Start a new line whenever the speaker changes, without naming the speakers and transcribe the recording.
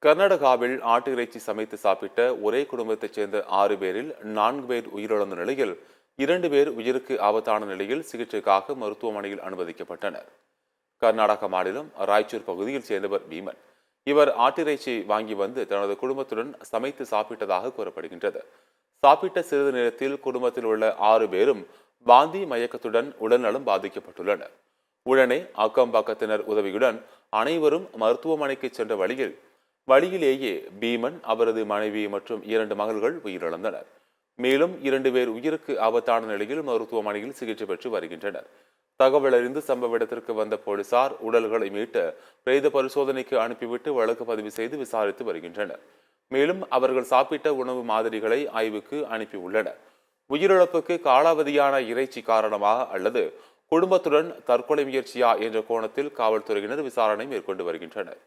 கர்நாடகாவில் ஆட்டு இறைச்சி சமைத்து சாப்பிட்ட ஒரே குடும்பத்தைச் சேர்ந்த 6 பேரில் 4 பேர் உயிரிழந்த நிலையில் 2 பேர் உயிருக்கு ஆபத்தான நிலையில் சிகிச்சைக்காக மருத்துவமனையில் அனுமதிக்கப்பட்டனர். கர்நாடக மாநிலம் ராய்ச்சூர் பகுதியில் சேர்ந்தவர் பீமன். இவர் ஆட்டிறைச்சி வாங்கி வந்து தனது குடும்பத்துடன் சமைத்து சாப்பிட்டதாக கூறப்படுகின்றது. சாப்பிட்ட சிறிது நேரத்தில் குடும்பத்தில் உள்ள 6 பேரும் வாந்தி மயக்கத்துடன் உடல்நலம் பாதிக்கப்பட்டுள்ளனர். உடனே அக்கம் பக்கத்தினர் உதவியுடன் அனைவரும் மருத்துவமனைக்கு சென்ற வழியிலேயே பீமன், அவரது மனைவி மற்றும் 2 மகள்கள் உயிரிழந்தனர். மேலும் 2 பேர் உயிருக்கு ஆபத்தான நிலையில் மருத்துவமனையில் சிகிச்சை பெற்று வருகின்றனர். தகவல் அறிந்து சம்பவ இடத்திற்கு வந்த போலீசார் உடல்களை மீட்டு பிரேத பரிசோதனைக்கு அனுப்பிவிட்டு வழக்கு பதிவு செய்து விசாரித்து வருகின்றனர். மேலும் அவர்கள் சாப்பிட்ட உணவு மாதிரிகளை ஆய்வுக்கு அனுப்பியுள்ளனர். உயிரிழப்புக்கு காலாவதியான இறைச்சி காரணமா அல்லது குடும்பத்துடன் தற்கொலை முயற்சியா என்ற கோணத்தில் காவல்துறையினர் விசாரணை மேற்கொண்டு வருகின்றனர்.